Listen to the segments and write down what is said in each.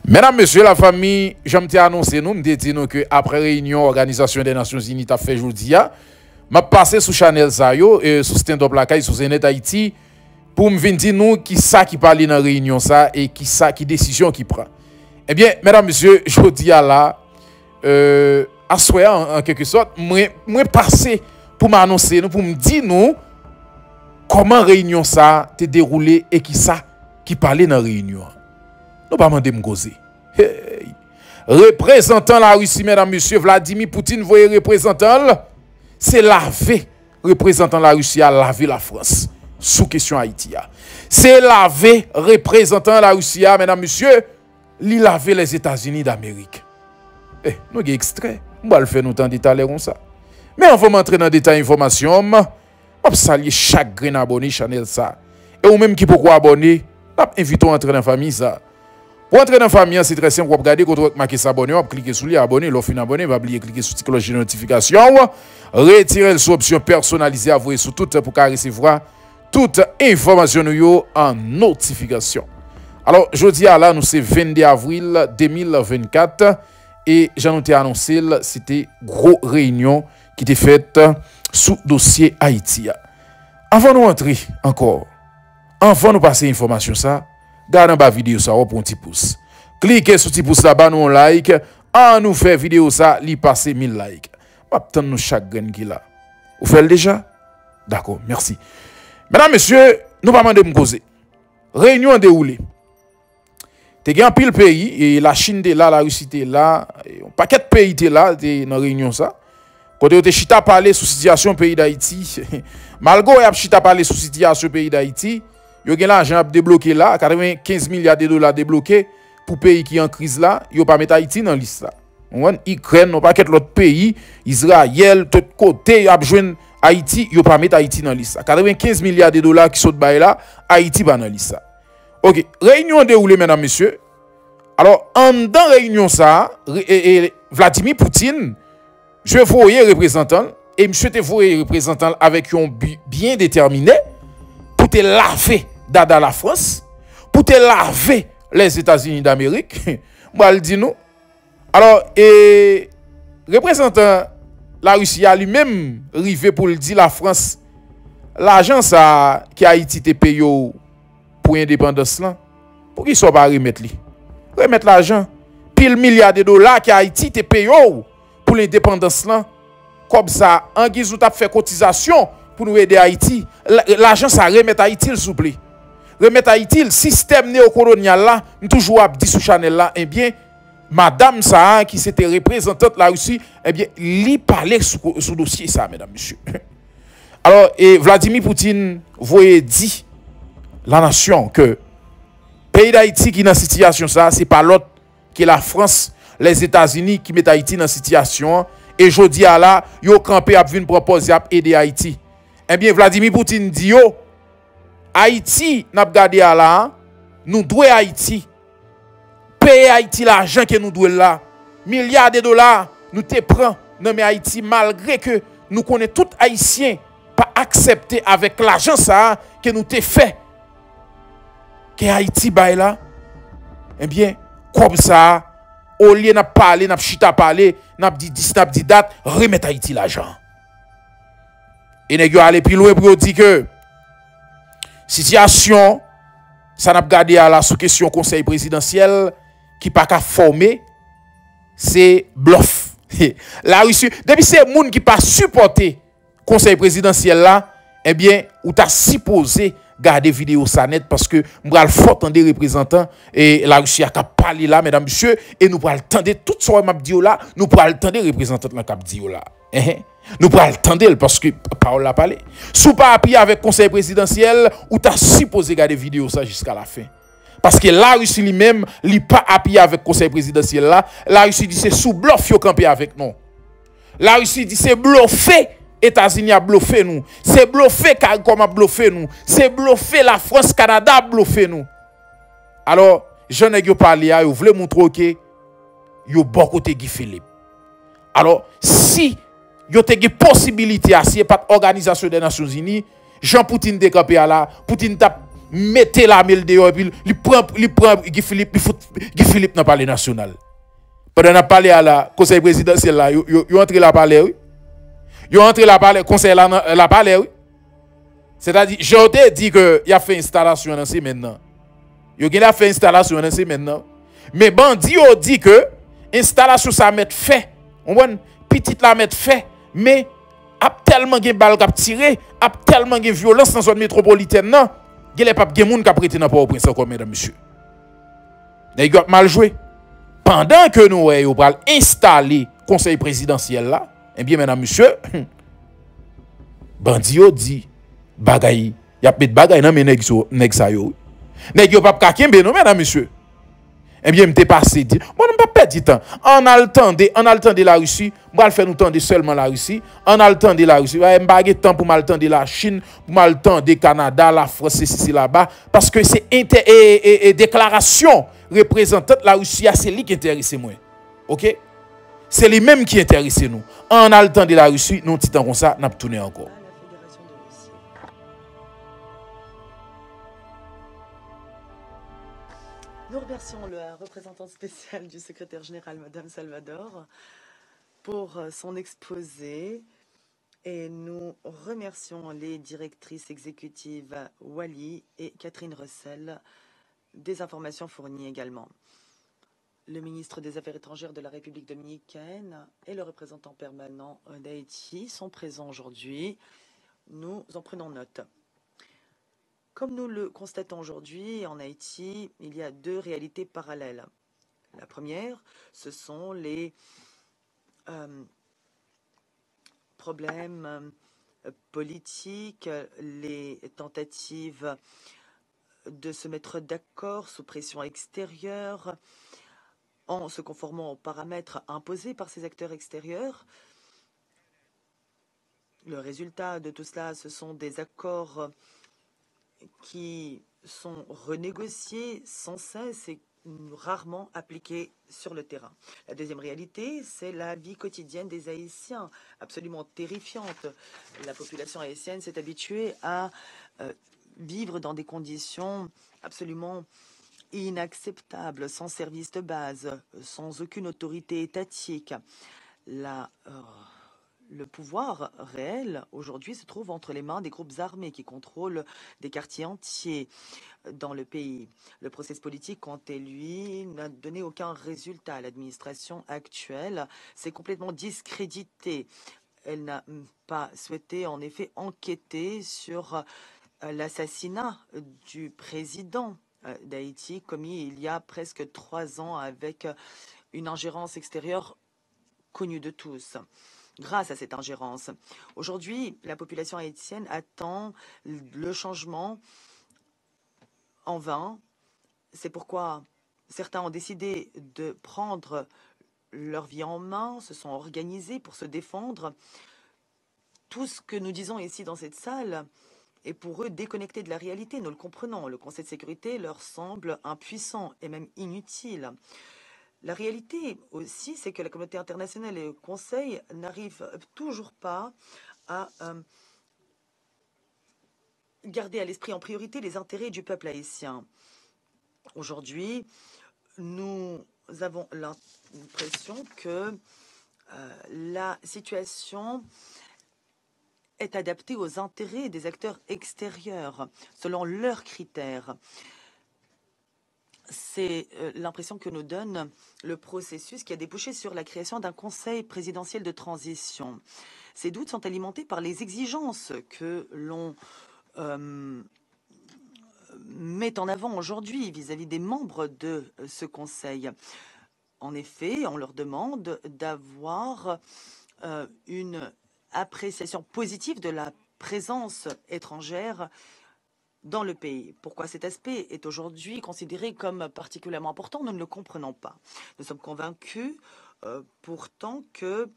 Mesdames, messieurs, la famille, j'aime te annoncer, nous, me dit nous que après réunion, Organisation des Nations Unies a fait aujourd'hui, m'a passé sur Chanel Zayo et sur Stand Up Lakay, sur Zenet Haïti, pour me venir dire nous qui ça qui parle dans la réunion ça et qui ça qui décision qui prend. Eh bien, mesdames, messieurs, je dis là, assoyant en quelque sorte, moi passer pour m'annoncer, pour me dire nous comment réunion ça t'est déroulé et qui ça qui parlait dans la réunion. Nous pas demander me causer. Hey. Représentant la Russie, mesdames, messieurs, Vladimir Poutine, voyez représentant, c'est laver représentant la Russie à laver la France. Sous question Haïti. C'est laver représentant la Russie, mesdames, messieurs, li laver les États-Unis d'Amérique. Eh, nous avons extrait. On va le faire nous tant détailler comme ça. Mais on va m'entrer dans détail information. On va saluer chaque grain abonné Chanel ça. Et ou même qui pourquoi abonner, on invitons à entrer dans la famille ça. Pour entrer dans la famille, c'est très simple. Vous regardez quand vous marquez s'abonner, vous cliquez sur l'abonner, l'offre abonné, vous oubliez cliquer sur la cloche de notification, retirez sur l'option personnalisée, avouez sur tout pour recevoir toute information en notification. Alors, jeudi à là, nous c'est 22 avril 2024 et j'en ai annoncé, c'était gros réunion qui était faite sous dossier Haïti. Avant de nous entrer encore, avant de nous passer l'information ça, gardez la vidéo ça pour un petit pouce. Cliquez sur le petit pouce là-bas, nous like. En nous fait vidéo ça, li passe 1000 likes. Attends nous chaque grain qui là. Vous faites déjà? D'accord, merci. Mesdames, messieurs, nous pas demander me causer. Réunion déroulée. T'es gen pile pays et la Chine est là, la Russie est là, un paquet de pays est là dans la réunion ça. Quand on te chita parler sur situation pays d'Haïti, malgré y a chita parler sur situation pays d'Haïti, yo gen l'argent débloqué là, 95 milliards de dollars débloqués pour pays qui en crise là, yo pas mettre Haïti dans liste là. On Ukraine, non pas qu'être l'autre pays, Israël, tout côté a besoin Haïti, yo pas mettre Haïti dans liste là. 95 milliards de dollars qui sont bail là, Haïti pas dans liste là. OK, réunion déroulée mesdames messieurs. Alors en dans réunion ça, Vladimir Poutine, je voyais représentant et monsieur te voyait représentant avec un but bien déterminé pour te laver dada la France, pour te laver les États-Unis d'Amérique. Moi le dis nous. Alors représentant la Russie a lui-même rivé pour le dire la France l'argent ça qui Haïti te paye pour indépendance là. Pour qu'il soit pas remettre li. Remettre l'argent pile milliards de dollars qui Haïti te paye pour l'indépendance là. Comme ça en guise où t'a fait cotisation pour nous aider Haïti, l'argent ça remettre Haïti s'il vous plaît. Remettre Haïti le système néocolonial là, toujours dit sous Chanel là, eh bien madame ça qui s'était représentante la Russie, eh bien li parlait sous dossier ça mesdames messieurs. Alors Vladimir Poutine voyait dit la nation que pays d'Haïti qui dans situation ça, c'est pas l'autre que la France, les États-Unis qui mettent Haïti dans situation et jodi à là, yo campé a vinn proposer à aider Haïti. Eh bien, Vladimir Poutine dit yo, Haïti, n'a gardé à là, nous doit Haïti. Payer Haïti l'argent que nous doit là. Milliards de dollars, nous te prend dans Haïti malgré que nous connaissons tout Haïtien pas accepter avec l'argent ça que nous te fait. Que Haïti bail là. Eh bien, comme ça, au lieu n'a parler, n'a chita parler, n'a dit date, remettre Haïti l'argent. Et nèg yo aller plus loin pour dire que situation ça n'a gardé à la sous question conseil présidentiel qui pas qu'à former c'est bluff. La Russie depuis c'est monde qui pas supporter conseil présidentiel là, eh bien ou t'a supposé garder vidéo ça net parce que m'bral fort des représentants et la Russie a parlé là mesdames messieurs et nous pral tendre tout ça m'a dit là, nous pral tendre représentants là cap dit là. Nous pral tendre parce que parole la parler. Sous pas appuyé avec conseil présidentiel ou t'a supposé garder vidéo ça jusqu'à la fin. Parce que la Russie lui-même, li pas appuyé avec conseil présidentiel là, la Russie dit c'est sous bluff yo camper avec nous. La Russie dit c'est bluffé. États-Unis a bluffé nous. C'est bluffé comme a bluffé nous. C'est bluffé la France, Canada a bluffé nous. Alors, je n'ai pas parlé à vous voulez montrer que yo bon côté Guy Philippe. Alors, si yo te une possibilité à si pas organisation des Nations Unies, Jean Poutine décampé à la, Poutine t'a mettez la mêle dehors, puis il prend Guy Philippe, il fout Guy Philippe dans le palais national. Pendant qu'on parlé à la conseil présidentiel là, ils ont entré la palais, oui. Ils ont entré la palais, conseil la palais, oui. C'est-à-dire, j'ai dit que il a fait installation dans ces maintenant. Il a fait installation dans ces maintenant. Mais bandit a dit que installation ça met fait. On voit petite la met fait, mais a tellement de balles qui tiré, a tellement de violence dans la zone métropolitaine non. Il n'y a pas de monde qui a prêté dans Port-au-Prince encore mesdames messieurs. Il a mal joué. Pendant que nous avons installé le conseil présidentiel là, eh bien mesdames messieurs, bandit a dit bagay, y a peut-être bagay nan men nèg sa yo. Nèg yo pas kakembe non mesdames messieurs. Eh bien m'te passé dit, moi non pas perdre temps. On a le temps de la Russie, moi le faire nous temps de seulement la Russie, on a le temps de la Russie, m'pa gen temps pour mal temps de la Chine, pour mal temps de Canada, la France c'est là-bas parce que c'est déclaration représentante la Russie, c'est lui qui intéresse moi. OK? C'est lui même qui intéresse nous. On a le temps de la Russie, nous petit temps comme ça, n'a tourner encore. Nous remercions la représentante spéciale du secrétaire général, Madame Salvador, pour son exposé et nous remercions les directrices exécutives Wally et Catherine Russell des informations fournies également. Le ministre des Affaires étrangères de la République dominicaine et le représentant permanent d'Haïti sont présents aujourd'hui. Nous en prenons note. Comme nous le constatons aujourd'hui, en Haïti, il y a deux réalités parallèles. La première, ce sont les problèmes politiques, les tentatives de se mettre d'accord sous pression extérieure, en se conformant aux paramètres imposés par ces acteurs extérieurs. Le résultat de tout cela, ce sont des accords qui sont renégociés sans cesse et rarement appliqués sur le terrain. La deuxième réalité, c'est la vie quotidienne des Haïtiens, absolument terrifiante. La population haïtienne s'est habituée à vivre dans des conditions absolument inacceptables, sans service de base, sans aucune autorité étatique. Le pouvoir réel, aujourd'hui, se trouve entre les mains des groupes armés qui contrôlent des quartiers entiers dans le pays. Le processus politique, quant à lui, n'a donné aucun résultat. L'administration actuelle s'est complètement discréditée. Elle n'a pas souhaité, en effet, enquêter sur l'assassinat du président d'Haïti, commis il y a presque 3 ans avec une ingérence extérieure connue de tous. Grâce à cette ingérence, aujourd'hui, la population haïtienne attend le changement en vain. C'est pourquoi certains ont décidé de prendre leur vie en main, se sont organisés pour se défendre. Tout ce que nous disons ici dans cette salle est pour eux déconnecté de la réalité. Nous le comprenons. Le Conseil de sécurité leur semble impuissant et même inutile. La réalité aussi, c'est que la communauté internationale et le Conseil n'arrivent toujours pas à garder à l'esprit en priorité les intérêts du peuple haïtien. Aujourd'hui, nous avons l'impression que la situation est adaptée aux intérêts des acteurs extérieurs, selon leurs critères. C'est l'impression que nous donne le processus qui a débouché sur la création d'un conseil présidentiel de transition. Ces doutes sont alimentés par les exigences que l'on met en avant aujourd'hui vis-à-vis des membres de ce conseil. En effet, on leur demande d'avoir une appréciation positive de la présence étrangère dans le pays. Pourquoi cet aspect est aujourd'hui considéré comme particulièrement important, nous ne le comprenons pas. Nous sommes convaincus pourtant que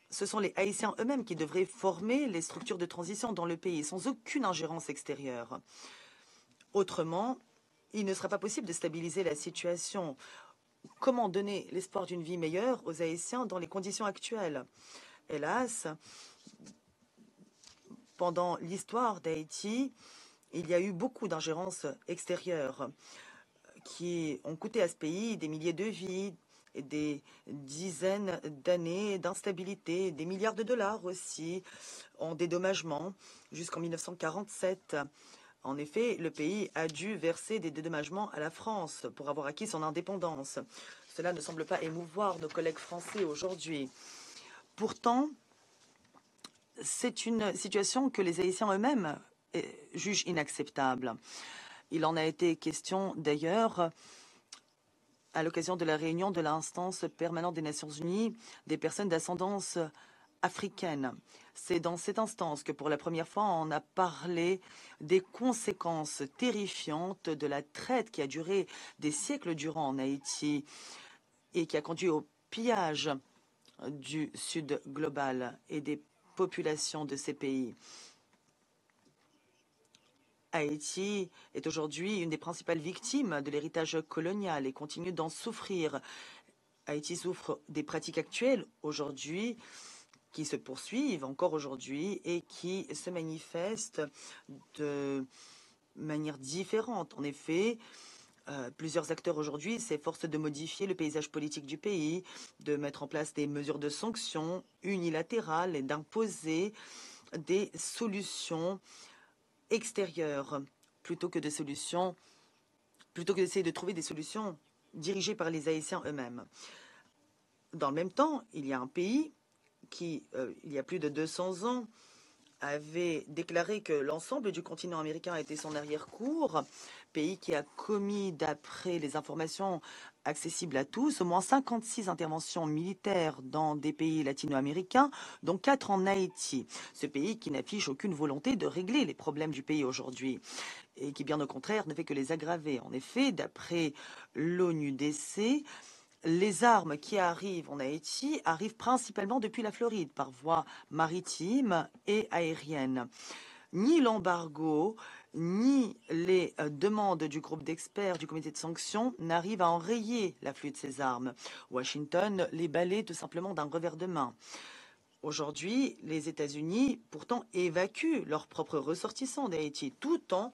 ce sont les Haïtiens eux-mêmes qui devraient former les structures de transition dans le pays, sans aucune ingérence extérieure. Autrement, il ne sera pas possible de stabiliser la situation. Comment donner l'espoir d'une vie meilleure aux Haïtiens dans les conditions actuelles? Hélas, pendant l'histoire d'Haïti, il y a eu beaucoup d'ingérences extérieures qui ont coûté à ce pays des milliers de vies, et des dizaines d'années d'instabilité, des milliards de dollars aussi en dédommagement jusqu'en 1947. En effet, le pays a dû verser des dédommagements à la France pour avoir acquis son indépendance. Cela ne semble pas émouvoir nos collègues français aujourd'hui. Pourtant, c'est une situation que les Haïtiens eux-mêmes jugent inacceptable. Il en a été question d'ailleurs à l'occasion de la réunion de l'instance permanente des Nations Unies des personnes d'ascendance africaine. C'est dans cette instance que pour la première fois on a parlé des conséquences terrifiantes de la traite qui a duré des siècles durant en Haïti et qui a conduit au pillage du Sud global et des populations de ces pays. Haïti est aujourd'hui une des principales victimes de l'héritage colonial et continue d'en souffrir. Haïti souffre des pratiques actuelles aujourd'hui qui se poursuivent encore aujourd'hui et qui se manifestent de manière différente. En effet, plusieurs acteurs aujourd'hui s'efforcent de modifier le paysage politique du pays, de mettre en place des mesures de sanctions unilatérales et d'imposer des solutions extérieures plutôt que d'essayer de trouver des solutions dirigées par les Haïtiens eux-mêmes. Dans le même temps, il y a un pays qui, il y a plus de 200 ans, avait déclaré que l'ensemble du continent américain était son arrière-cour, pays qui a commis, d'après les informations accessibles à tous, au moins 56 interventions militaires dans des pays latino-américains, dont 4 en Haïti. Ce pays qui n'affiche aucune volonté de régler les problèmes du pays aujourd'hui et qui, bien au contraire, ne fait que les aggraver. En effet, d'après l'ONUDC, les armes qui arrivent en Haïti arrivent principalement depuis la Floride par voie maritime et aérienne. Ni l'embargo, ni les demandes du groupe d'experts du comité de sanctions n'arrivent à enrayer l'afflux de ces armes. Washington les balaie tout simplement d'un revers de main. Aujourd'hui, les États-Unis, pourtant, évacuent leurs propres ressortissants d'Haïti tout en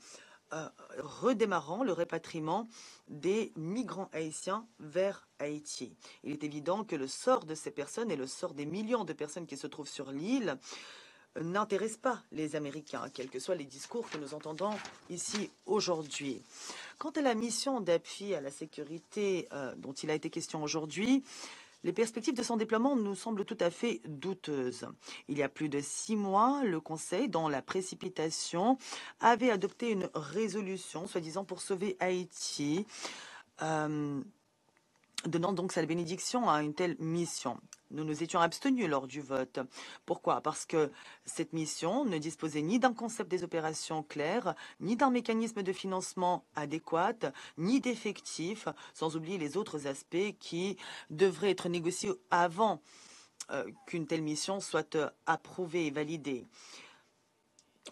redémarrant le rapatriement des migrants haïtiens vers Haïti. Il est évident que le sort de ces personnes et le sort des millions de personnes qui se trouvent sur l'île n'intéresse pas les Américains, quels que soient les discours que nous entendons ici aujourd'hui. Quant à la mission d'appui à la sécurité dont il a été question aujourd'hui, les perspectives de son déploiement nous semblent tout à fait douteuses. Il y a plus de 6 mois, le Conseil, dans la précipitation, avait adopté une résolution, soi-disant pour sauver Haïti, donnant donc sa bénédiction à une telle mission. Nous nous étions abstenus lors du vote. Pourquoi? Parce que cette mission ne disposait ni d'un concept des opérations clair, ni d'un mécanisme de financement adéquat, ni d'effectifs, sans oublier les autres aspects qui devraient être négociés avant qu'une telle mission soit approuvée et validée.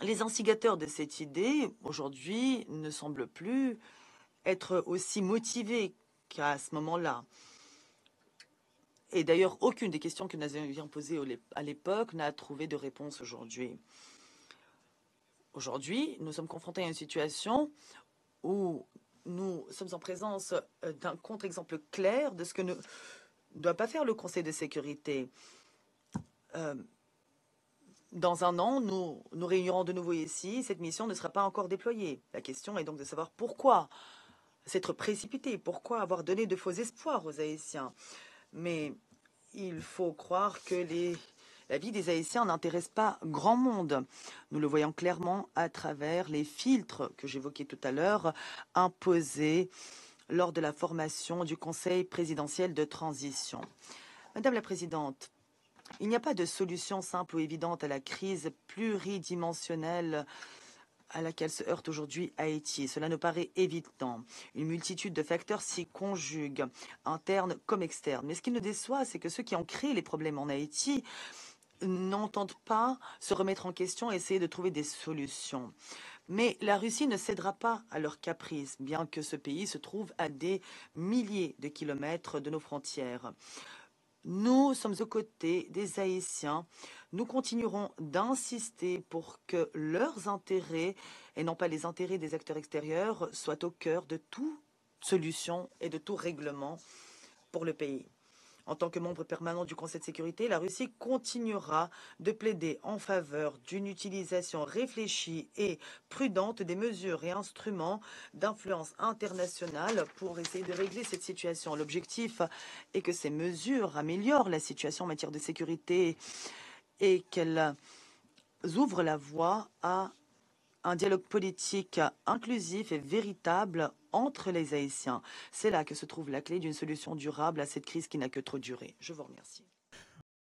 Les instigateurs de cette idée, aujourd'hui, ne semblent plus être aussi motivés qu'à ce moment-là. Et d'ailleurs, aucune des questions que nous avions posées à l'époque n'a trouvé de réponse aujourd'hui. Aujourd'hui, nous sommes confrontés à une situation où nous sommes en présence d'un contre-exemple clair de ce que ne doit pas faire le Conseil de sécurité. Dans un an, nous réunirons de nouveau ici. Cette mission ne sera pas encore déployée. La question est donc de savoir pourquoi s'être précipité, pourquoi avoir donné de faux espoirs aux Haïtiens. Mais il faut croire que la vie des Haïtiens n'intéresse pas grand monde. Nous le voyons clairement à travers les filtres que j'évoquais tout à l'heure, imposés lors de la formation du Conseil présidentiel de transition. Madame la Présidente, il n'y a pas de solution simple ou évidente à la crise pluridimensionnelle à laquelle se heurte aujourd'hui Haïti. Cela nous paraît évident. Une multitude de facteurs s'y conjuguent, internes comme externes. Mais ce qui nous déçoit, c'est que ceux qui ont créé les problèmes en Haïti n'entendent pas se remettre en question et essayer de trouver des solutions. Mais la Russie ne cédera pas à leurs caprices, bien que ce pays se trouve à des milliers de kilomètres de nos frontières. Nous sommes aux côtés des Haïtiens. Nous continuerons d'insister pour que leurs intérêts, et non pas les intérêts des acteurs extérieurs, soient au cœur de toute solution et de tout règlement pour le pays. En tant que membre permanent du Conseil de sécurité, la Russie continuera de plaider en faveur d'une utilisation réfléchie et prudente des mesures et instruments d'influence internationale pour essayer de régler cette situation. L'objectif est que ces mesures améliorent la situation en matière de sécurité et qu'elles ouvrent la voie à un dialogue politique inclusif et véritable entre les Haïtiens. C'est là que se trouve la clé d'une solution durable à cette crise qui n'a que trop duré. Je vous remercie.